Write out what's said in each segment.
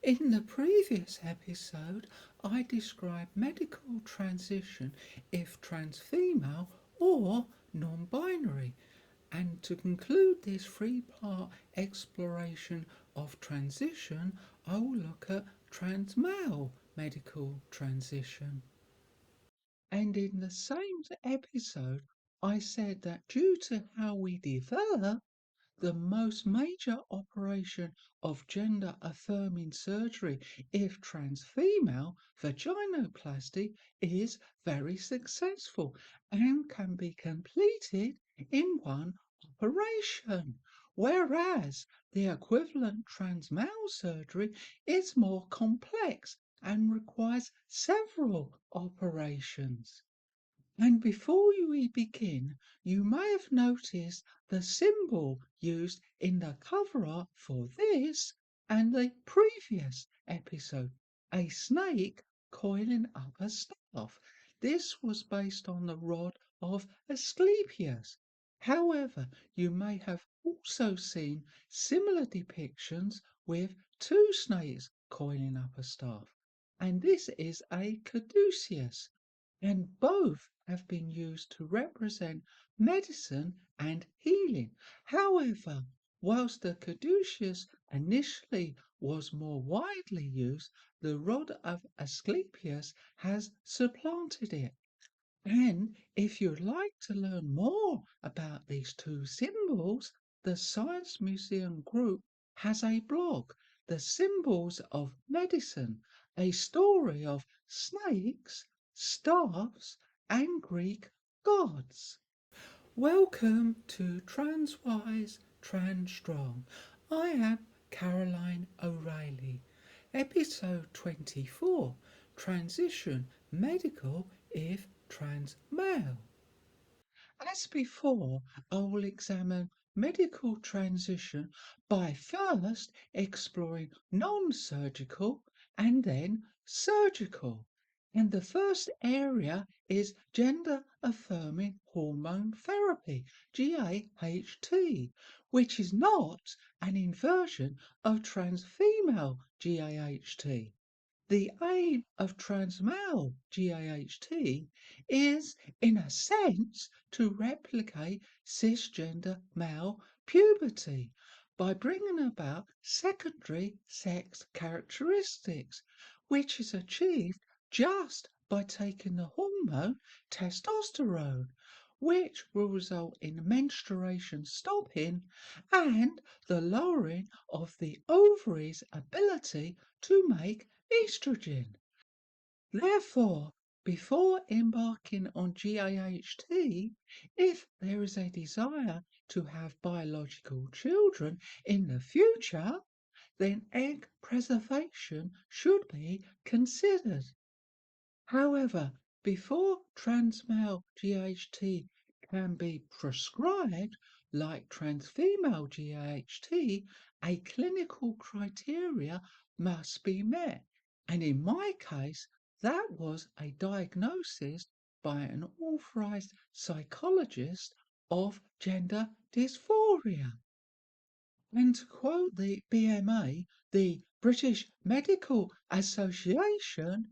In the previous episode, I described medical transition if trans female or non binary. And to conclude this three-part exploration of transition, I will look at trans male medical transition. And in the same episode, I said that due to how we develop, the most major operation of gender affirming surgery, if trans female, vaginoplasty, is very successful and can be completed in one operation. Whereas the equivalent trans male surgery is more complex and requires several operations. And before we begin, you may have noticed the symbol used in the cover art for this and the previous episode, a snake coiling up a staff. This was based on the rod of Asclepius. However, you may have also seen similar depictions with two snakes coiling up a staff, and this is a caduceus, and both have been used to represent medicine and healing. However, whilst the caduceus initially was more widely used, the rod of Asclepius has supplanted it. And if you'd like to learn more about these two symbols, the Science Museum Group has a blog, The Symbols of Medicine, a story of snakes, staffs, and Greek gods. Welcome to Transwise Transstrong. I am Caroline O'Reilly. Episode 24, Transition Medical if Trans Male. As before, I will examine medical transition by first exploring non-surgical and then surgical. And the first area is gender affirming hormone therapy, GAHT, which is not an inversion of trans female GAHT. The aim of trans male GAHT is, in a sense, to replicate cisgender male puberty by bringing about secondary sex characteristics, which is achieved just by taking the hormone testosterone, which will result in menstruation stopping and the lowering of the ovaries' ability to make estrogen. Therefore, before embarking on GAHT, if there is a desire to have biological children in the future, then egg preservation should be considered. However, before trans male GAHT can be prescribed, like trans female GAHT, a clinical criteria must be met. And in my case, that was a diagnosis by an authorized psychologist of gender dysphoria. And to quote the BMA, the British Medical Association,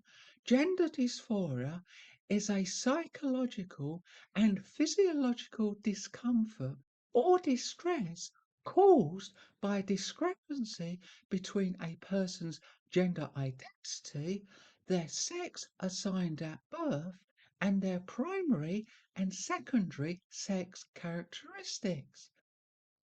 gender dysphoria is a psychological and physiological discomfort or distress caused by a discrepancy between a person's gender identity, their sex assigned at birth, and their primary and secondary sex characteristics.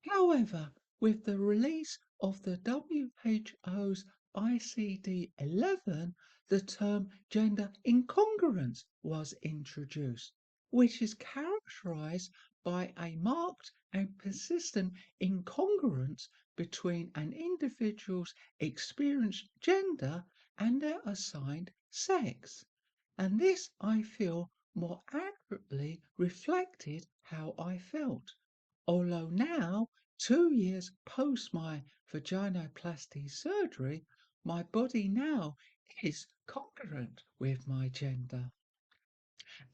However, with the release of the WHO's ICD-11, the term gender incongruence was introduced, which is characterized by a marked and persistent incongruence between an individual's experienced gender and their assigned sex. And this, I feel, more accurately reflected how I felt. Although now, 2 years post my vaginoplasty surgery, my body now is congruent with my gender.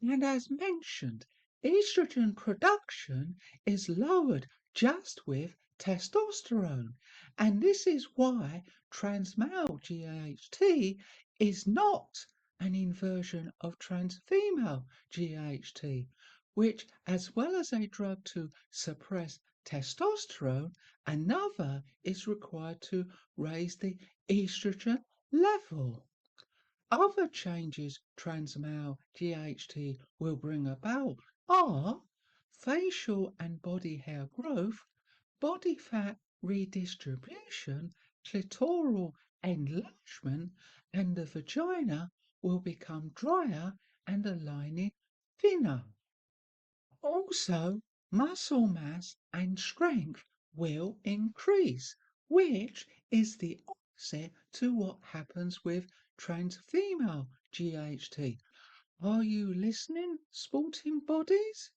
And as mentioned, estrogen production is lowered just with testosterone. And this is why trans male GAHT is not an inversion of trans female GAHT, which, as well as a drug to suppress testosterone, another is required to raise the estrogen level. Other changes trans male GHT will bring about are facial and body hair growth, body fat redistribution, clitoral enlargement, and the vagina will become drier and the lining thinner. Also, muscle mass and strength will increase, which is the opposite to what happens with trans female GHT. Are you listening, sporting bodies?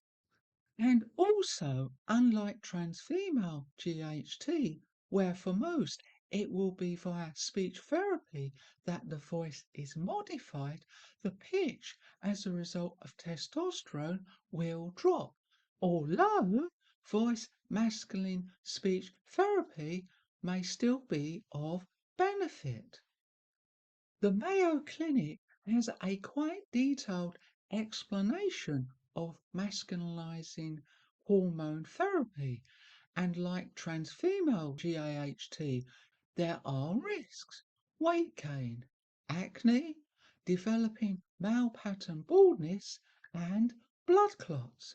And also, unlike trans female GHT, where for most it will be via speech therapy that the voice is modified, the pitch as a result of testosterone will drop. Although voice masculine speech therapy may still be of benefit. The Mayo Clinic has a quite detailed explanation of masculinizing hormone therapy, and like trans female GAHT, there are risks: weight gain, acne, developing male pattern baldness, and blood clots.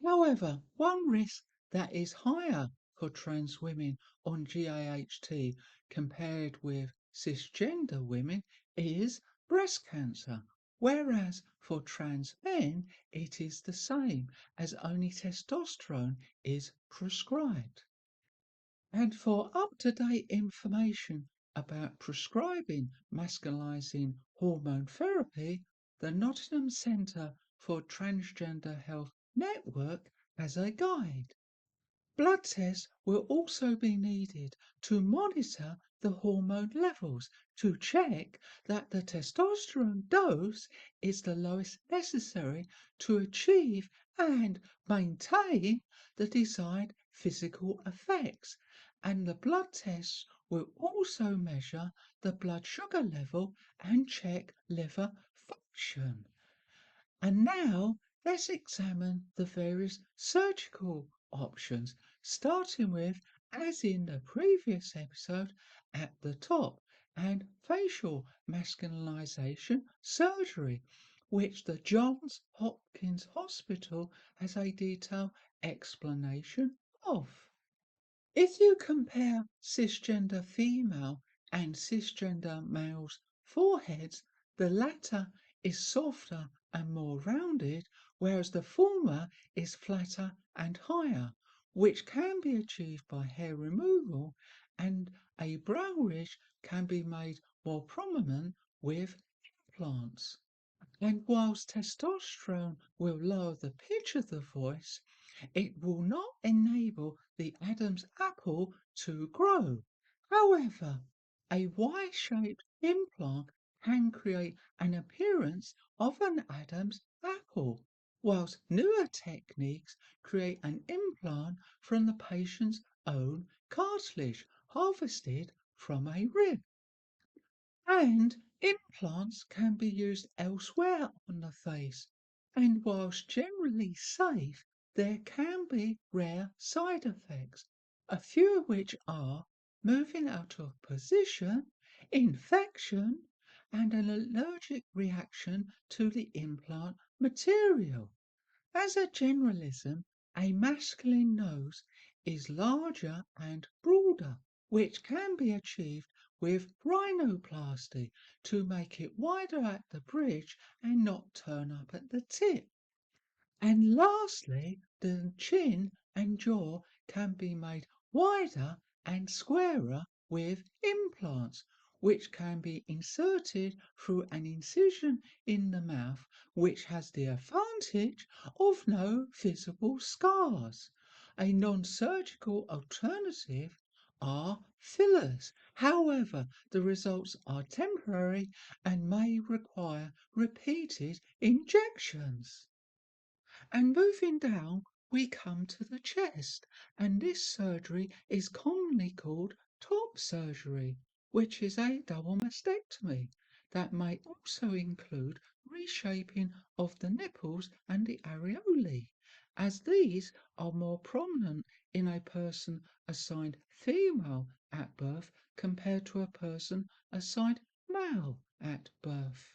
However, one risk that is higher for trans women on GAHT compared with cisgender women is breast cancer, whereas for trans men it is the same, as only testosterone is prescribed. And for up-to-date information about prescribing masculinizing hormone therapy, the Nottingham Centre for Transgender Health Network has a guide. Blood tests will also be needed to monitor the hormone levels to check that the testosterone dose is the lowest necessary to achieve and maintain the desired physical effects. And the blood tests will also measure the blood sugar level and check liver function. And now let's examine the various surgical options, starting with, as in the previous episode, at the top, and facial masculinization surgery, which the Johns Hopkins Hospital has a detailed explanation of. If you compare cisgender female and cisgender males' foreheads, the latter is softer and more rounded, whereas the former is flatter and higher, which can be achieved by hair removal, and a brow ridge can be made more prominent with implants. And whilst testosterone will lower the pitch of the voice, it will not enable the Adam's apple to grow. However, a Y-shaped implant can create an appearance of an Adam's apple, whilst newer techniques create an implant from the patient's own cartilage harvested from a rib. And implants can be used elsewhere on the face, and whilst generally safe, there can be rare side effects, a few of which are moving out of position, infection, and an allergic reaction to the implant material. As a generalism, a masculine nose is larger and broader, which can be achieved with rhinoplasty to make it wider at the bridge and not turn up at the tip. And lastly, the chin and jaw can be made wider and squarer with implants, which can be inserted through an incision in the mouth, which has the advantage of no visible scars. A non-surgical alternative are fillers. However, the results are temporary and may require repeated injections. And moving down, we come to the chest, and this surgery is commonly called top surgery, which is a double mastectomy that may also include reshaping of the nipples and the areolae, as these are more prominent in a person assigned female at birth compared to a person assigned male at birth.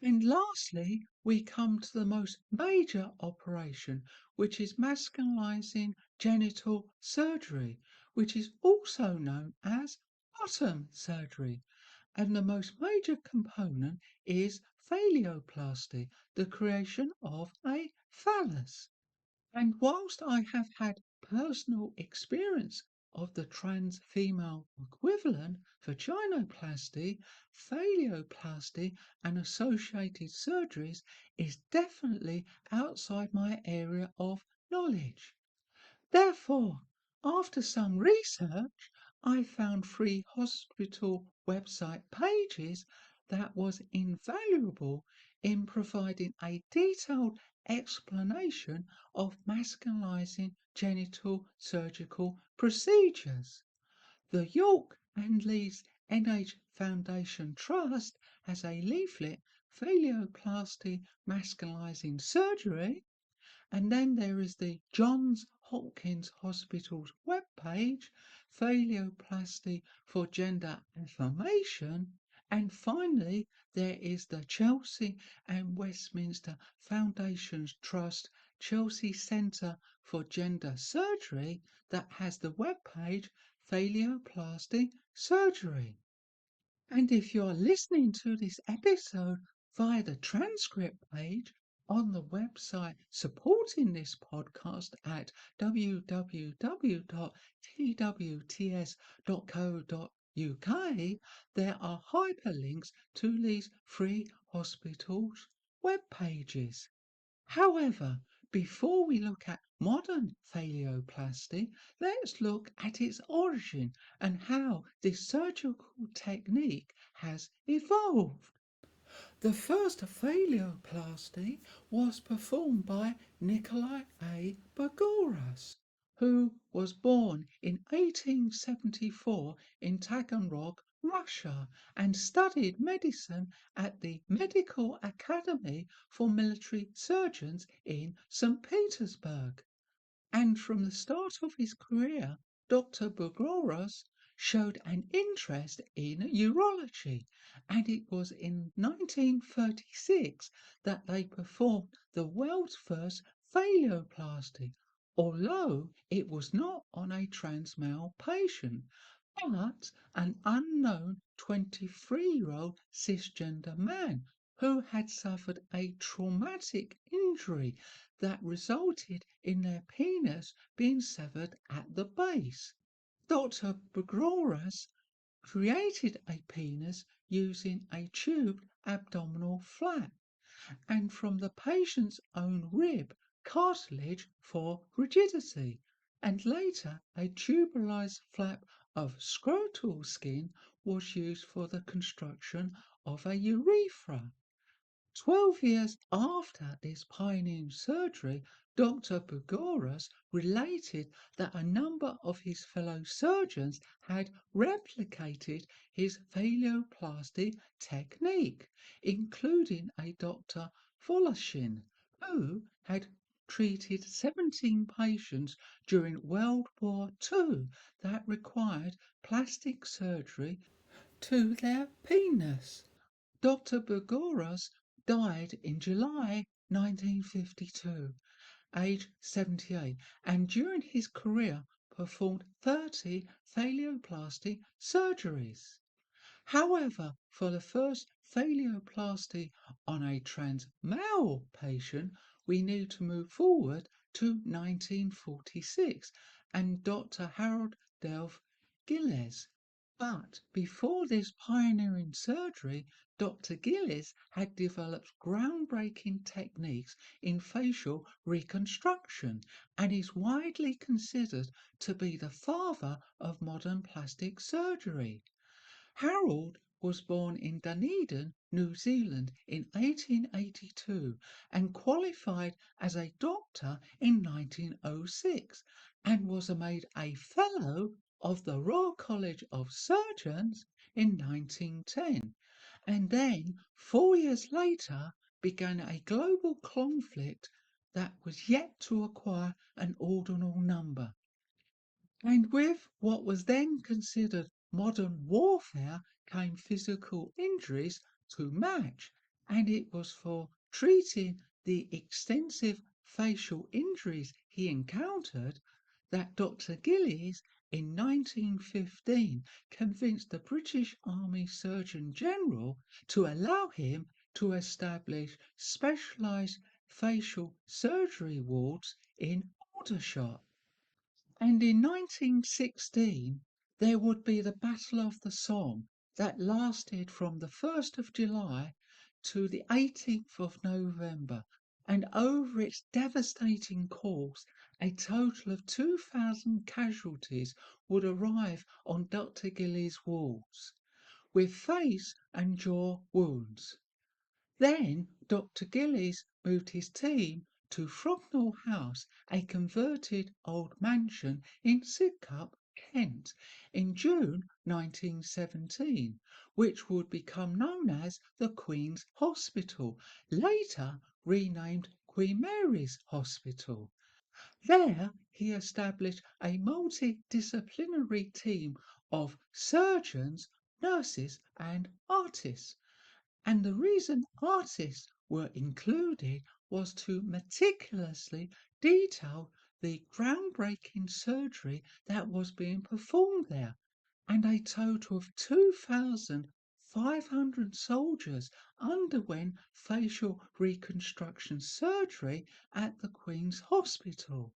And lastly, we come to the most major operation, which is masculinizing genital surgery, which is also known as bottom surgery. And the most major component is phalloplasty, the creation of a phallus. And whilst I have had personal experience of the trans female equivalent, vaginoplasty, phalloplasty, and associated surgeries is definitely outside my area of knowledge. Therefore, after some research, I found free hospital website pages that was invaluable in providing a detailed explanation of masculinizing genital surgical procedures. The York and Leeds NH Foundation Trust has a leaflet, Phalloplasty Masculinizing Surgery, and then there is the Johns Hopkins Hospital's webpage, Phalloplasty for Gender Affirmation. And finally, there is the Chelsea and Westminster Foundations Trust Chelsea Centre for Gender Surgery that has the webpage Phalloplasty Surgery. And if you are listening to this episode via the transcript page on the website supporting this podcast at www.twts.co.uk, there are hyperlinks to these free hospitals' web pages. However, before we look at modern phalloplasty, let's look at its origin and how this surgical technique has evolved. The first phalloplasty was performed by Nikolai A. Bogoras, who was born in 1874 in Taganrog, Russia, and studied medicine at the Medical Academy for Military Surgeons in St. Petersburg. And from the start of his career, Dr. Bogoras showed an interest in urology, and it was in 1936 that they performed the world's first phalloplasty, although it was not on a trans male patient, but an unknown 23-year-old cisgender man who had suffered a traumatic injury that resulted in their penis being severed at the base. Dr. Bogoras created a penis using a tubed abdominal flap and from the patient's own rib cartilage for rigidity, and later a tubalized flap of scrotal skin was used for the construction of a urethra. 12 years after this pioneering surgery, Dr. Bogoras related that a number of his fellow surgeons had replicated his phalloplasty technique, including a Dr. Voloshin, who had treated 17 patients during World War II that required plastic surgery to their penis. Dr. Bogoras died in July 1952, aged 78, and during his career performed 30 phalloplasty surgeries. However, for the first phalloplasty on a trans male patient, we need to move forward to 1946 and Dr. Harold Delph Gilles. But before this pioneering surgery, Dr. Gillis had developed groundbreaking techniques in facial reconstruction and is widely considered to be the father of modern plastic surgery. Harold was born in Dunedin, New Zealand in 1882 and qualified as a doctor in 1906 and was made a Fellow of the Royal College of Surgeons in 1910. And then, 4 years later, began a global conflict that was yet to acquire an ordinal number. And with what was then considered modern warfare came physical injuries to match, and it was for treating the extensive facial injuries he encountered that Dr. Gillies in 1915 convinced the British Army Surgeon General to allow him to establish specialised facial surgery wards in Aldershot. And in 1916 there would be the Battle of the Somme that lasted from the 1st of July to the 18th of November, and over its devastating course a total of 2,000 casualties would arrive on Dr. Gillies' wards, with face and jaw wounds. Then Dr. Gillies moved his team to Frognall House, a converted old mansion in Sidcup, Kent, in June 1917, which would become known as the Queen's Hospital, later renamed Queen Mary's Hospital. There he established a multidisciplinary team of surgeons, nurses, and artists. And the reason artists were included was to meticulously detail the groundbreaking surgery that was being performed there. And a total of 2,500 soldiers underwent facial reconstruction surgery at the Queen's Hospital.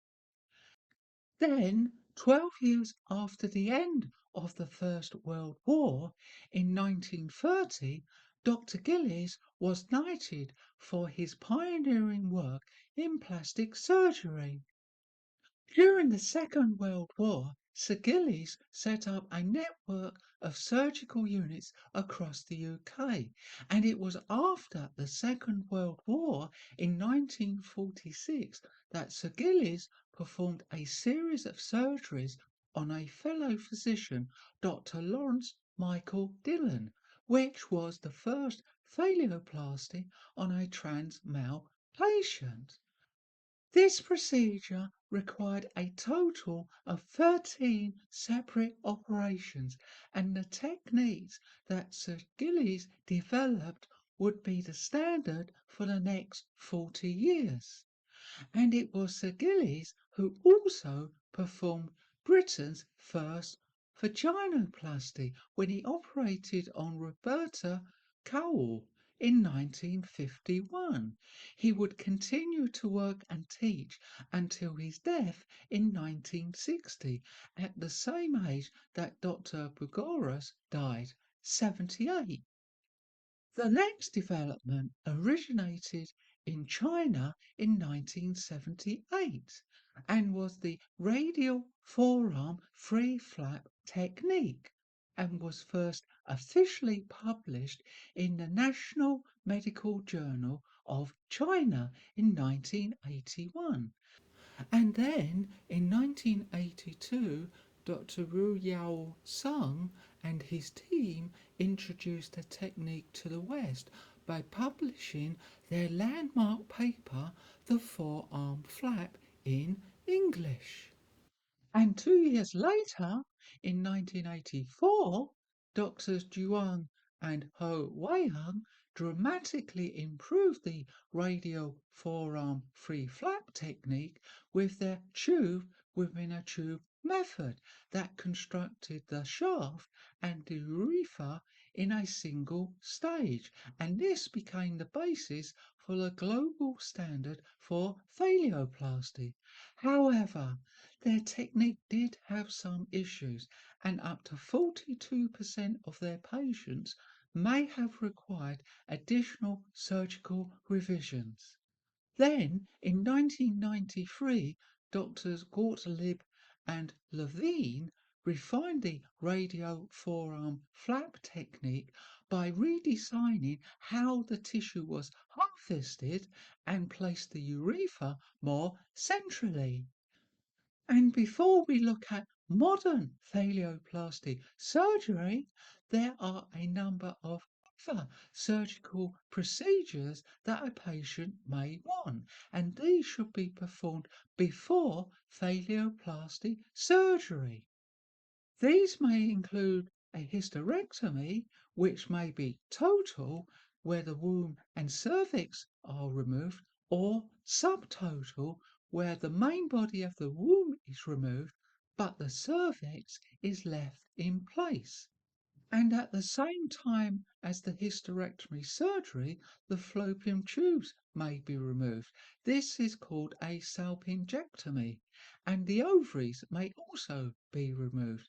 Then, 12 years after the end of the First World War, in 1930, Dr. Gillies was knighted for his pioneering work in plastic surgery. During the Second World War, Sir Gillies set up a network of surgical units across the UK, and it was after the Second World War in 1946 that Sir Gillies performed a series of surgeries on a fellow physician, Dr. Lawrence Michael Dillon, which was the first phaleoplasty on a trans male patient. This procedure required a total of 13 separate operations, and the techniques that Sir Gillies developed would be the standard for the next 40 years. And it was Sir Gillies who also performed Britain's first vaginoplasty when he operated on Roberta Cowell in 1951. He would continue to work and teach until his death in 1960, at the same age that Dr. Bugoras died, 78. The next development originated in China in 1978 and was the radial forearm free flap technique, and was first officially published in the National Medical Journal of China in 1981. And then in 1982, Dr. Ru Yao Sung and his team introduced the technique to the West by publishing their landmark paper, The Forearm Flap, in English. And 2 years later, in 1984, Doctors Zhuang and Ho Weiheng dramatically improved the radial forearm free flap technique with their tube within a tube method that constructed the shaft and the urethra in a single stage, and this became the basis for the global standard for phaleoplasty. However, their technique did have some issues, and up to 42% of their patients may have required additional surgical revisions. Then, in 1993, doctors Gottlieb and Levine refined the radial forearm flap technique by redesigning how the tissue was harvested and placed the urethra more centrally. And before we look at modern phalloplasty surgery, there are a number of other surgical procedures that a patient may want, and these should be performed before phalloplasty surgery. These may include a hysterectomy, which may be total, where the womb and cervix are removed, or subtotal, where the main body of the womb is removed, but the cervix is left in place. And at the same time as the hysterectomy surgery, the fallopian tubes may be removed. This is called a salpingectomy, and the ovaries may also be removed.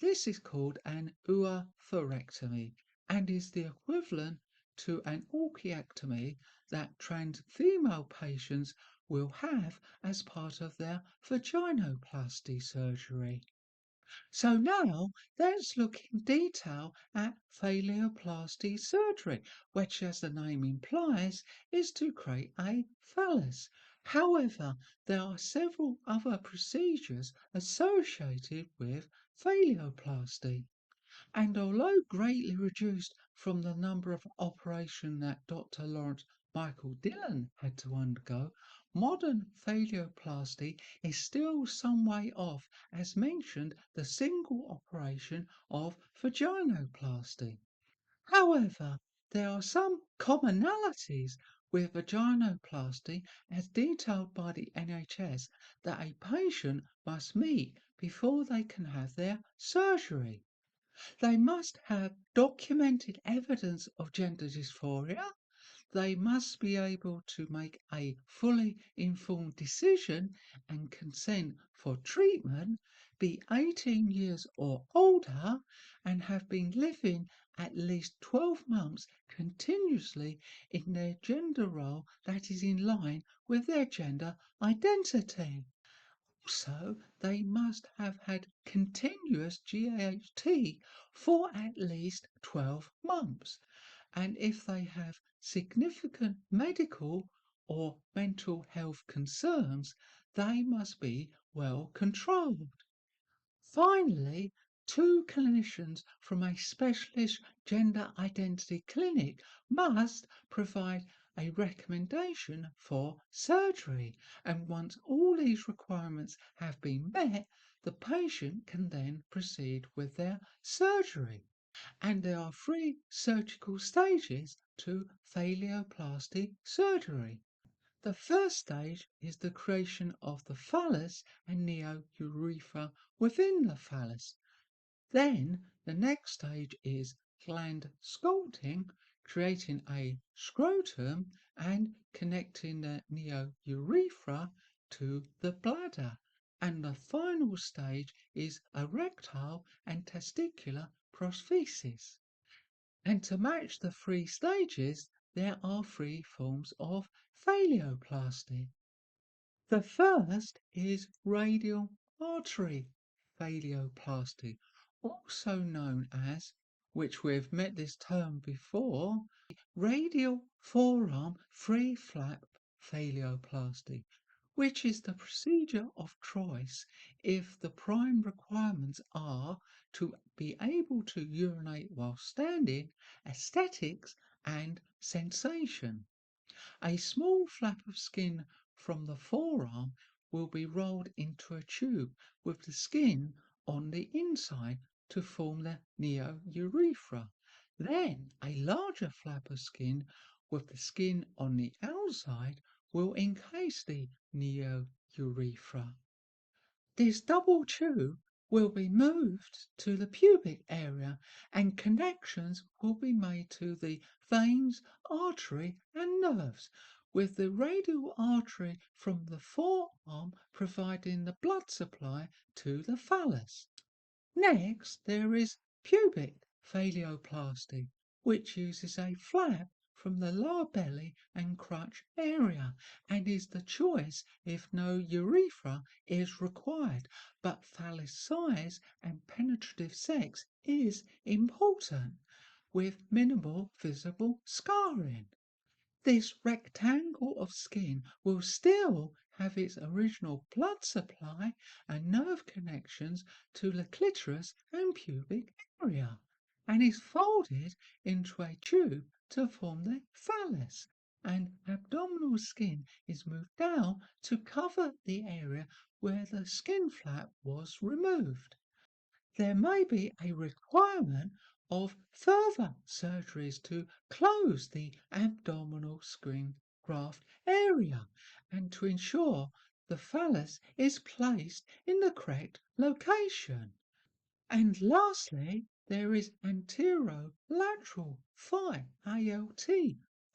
This is called an oophorectomy and is the equivalent to an orchiectomy that trans female patients will have as part of their vaginoplasty surgery. So now let's look in detail at phalloplasty surgery, which, as the name implies, is to create a phallus. However, there are several other procedures associated with phalloplasty. And although greatly reduced from the number of operations that Dr. Lawrence Michael Dillon had to undergo, modern phalloplasty is still some way off, as mentioned, the single operation of vaginoplasty. However, there are some commonalities with vaginoplasty as detailed by the NHS that a patient must meet before they can have their surgery. They must have documented evidence of gender dysphoria. They must be able to make a fully informed decision and consent for treatment, be 18 years or older, and have been living at least 12 months continuously in their gender role that is in line with their gender identity. Also, they must have had continuous GAHT for at least 12 months. And if they have significant medical or mental health concerns, they must be well controlled. Finally, two clinicians from a specialist gender identity clinic must provide a recommendation for surgery, and once all these requirements have been met, the patient can then proceed with their surgery. And there are three surgical stages to phalloplasty surgery. The first stage is the creation of the phallus and neourethra within the phallus. Then the next stage is gland sculpting, creating a scrotum and connecting the neourethra to the bladder. And the final stage is erectile and testicular prosthesis. And to match the three stages, there are three forms of phalloplasty. The first is radial artery phalloplasty, also known as, which we've met this term before, radial forearm free flap phalloplasty, which is the procedure of choice if the prime requirements are to be able to urinate while standing, aesthetics, and sensation. A small flap of skin from the forearm will be rolled into a tube with the skin on the inside to form the neourethra. Then a larger flap of skin with the skin on the outside will encase the neourethra. This double tube will be moved to the pubic area and connections will be made to the veins, artery and nerves, with the radial artery from the forearm providing the blood supply to the phallus. Next, there is pubic phalloplasty, which uses a flap from the lower belly and crotch area and is the choice if no urethra is required, but phallus size and penetrative sex is important, with minimal visible scarring. This rectangle of skin will still have its original blood supply and nerve connections to the clitoris and pubic area, and is folded into a tube to form the phallus, and abdominal skin is moved down to cover the area where the skin flap was removed. There may be a requirement of further surgeries to close the abdominal skin graft area and to ensure the phallus is placed in the correct location. And lastly, there is anterolateral thigh ALT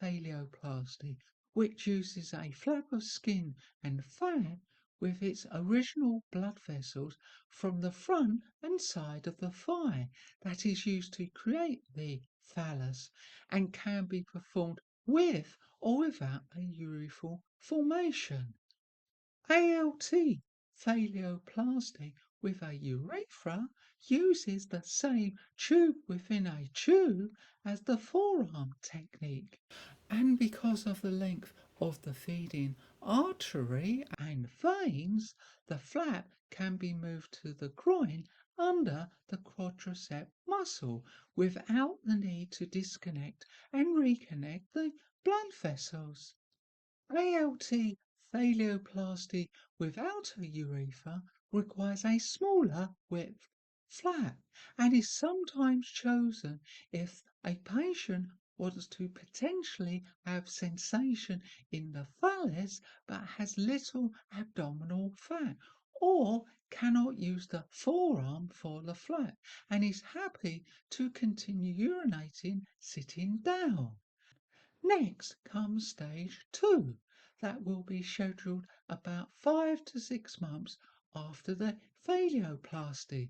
phaleoplasty, which uses a flap of skin and fat with its original blood vessels from the front and side of the thigh that is used to create the phallus and can be performed with or without a urethral formation. ALT phaleoplasty with a urethra uses the same tube within a tube as the forearm technique. And because of the length of the feeding artery and veins, the flap can be moved to the groin under the quadricep muscle without the need to disconnect and reconnect the blood vessels. ALT phaleoplasty without a urethra requires a smaller width flap and is sometimes chosen if a patient wants to potentially have sensation in the phallus but has little abdominal fat or cannot use the forearm for the flap and is happy to continue urinating sitting down. Next comes stage 2, that will be scheduled about 5 to 6 months after the phaleoplasty,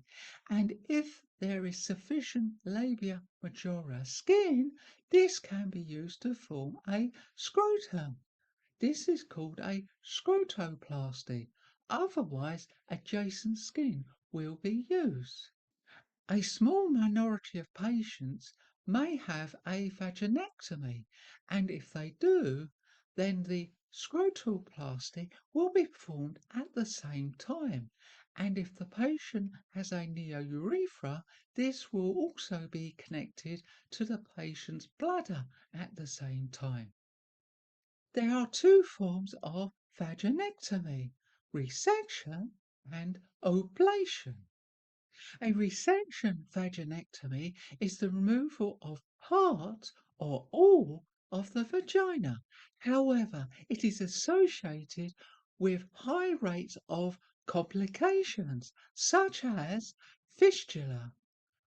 and if there is sufficient labia majora skin, this can be used to form a scrotum. This is called a scrotoplasty, otherwise adjacent skin will be used. A small minority of patients may have a vaginectomy, and if they do, then the scrotoplasty will be performed at the same time. And if the patient has a neourethra, this will also be connected to the patient's bladder at the same time. There are two forms of vaginectomy: resection and oblation. A resection vaginectomy is the removal of part or all of the vagina. However, it is associated with high rates of complications such as fistula,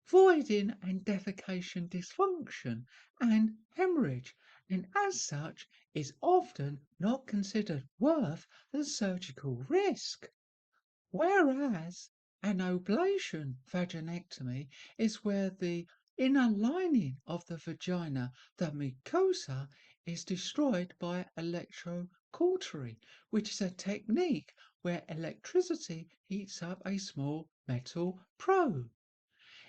voiding and defecation dysfunction, and hemorrhage, and as such is often not considered worth the surgical risk. Whereas an oblation vaginectomy is where the inner lining of the vagina, the mucosa, is destroyed by electrocautery, which is a technique where electricity heats up a small metal probe.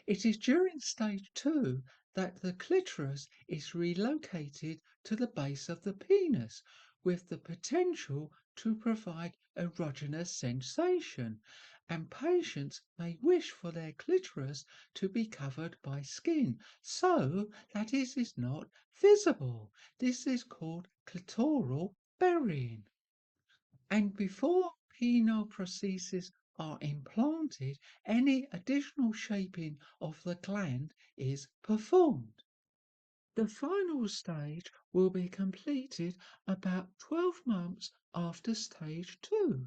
It is during stage 2 that the clitoris is relocated to the base of the penis with the potential to provide erogenous sensation, and patients may wish for their clitoris to be covered by skin so that it is not visible. This is called clitoral burying. And before penile prostheses are implanted, any additional shaping of the gland is performed. The final stage will be completed about 12 months after stage 2,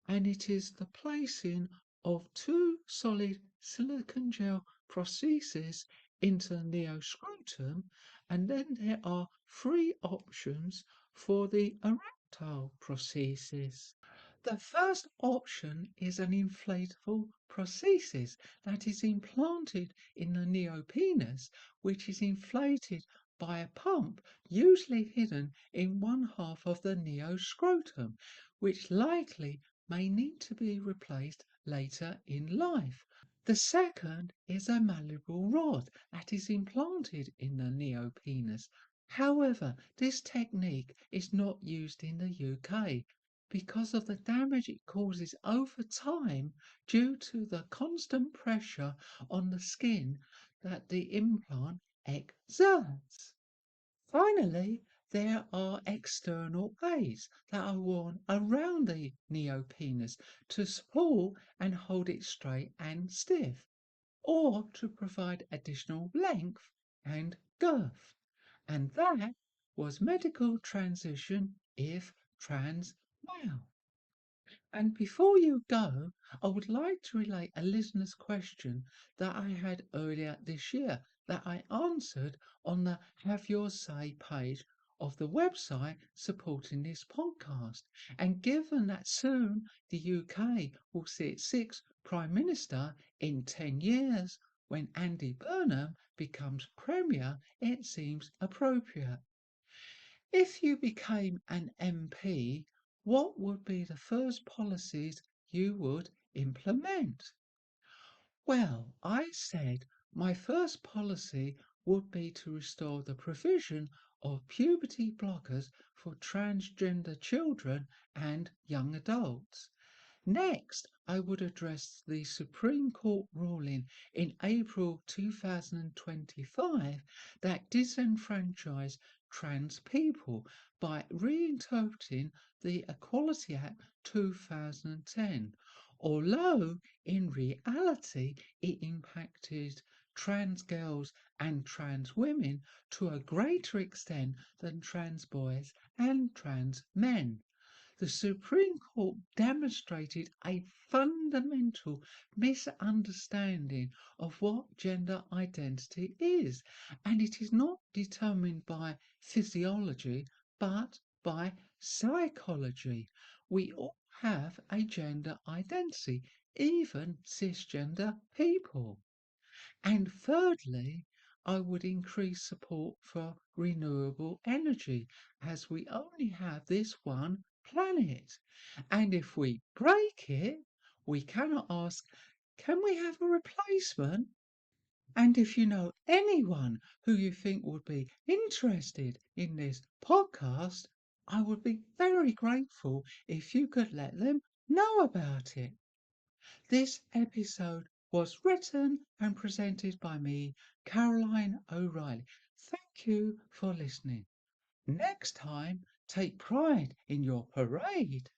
and it is the placing of two solid silicone gel prostheses into the neoscrotum, and then there are three options for the erectile prosthesis. The first option is an inflatable prosthesis that is implanted in the neopenis, which is inflated by a pump usually hidden in one half of the neoscrotum, which likely may need to be replaced later in life. The second is a malleable rod that is implanted in the neopenis. However, this technique is not used in the UK because of the damage it causes over time due to the constant pressure on the skin that the implant exerts. Finally, there are external aids that are worn around the neopenis to support and hold it straight and stiff, or to provide additional length and girth. And that was medical transition if trans male. And before you go, I would like to relate a listener's question that I had earlier this year that I answered on the Have Your Say page of the website supporting this podcast. And given that soon the UK will see its sixth Prime Minister in 10 years, when Andy Burnham becomes Premier, it seems appropriate. If you became an MP, what would be the first policies you would implement? Well, I said my first policy would be to restore the provision of puberty blockers for transgender children and young adults. Next, I would address the Supreme Court ruling in April 2025 that disenfranchised trans people by reinterpreting the Equality Act 2010, although in reality it impacted trans girls and trans women to a greater extent than trans boys and trans men. The Supreme Court demonstrated a fundamental misunderstanding of what gender identity is, and it is not determined by physiology but by psychology. We all have a gender identity, even cisgender people. And thirdly, I would increase support for renewable energy as we only have this one planet. And if we break it, we cannot ask, can we have a replacement? And if you know anyone who you think would be interested in this podcast, I would be very grateful if you could let them know about it. This episode was written and presented by me, Caroline O'Reilly. Thank you for listening. Next time, take pride in your parade.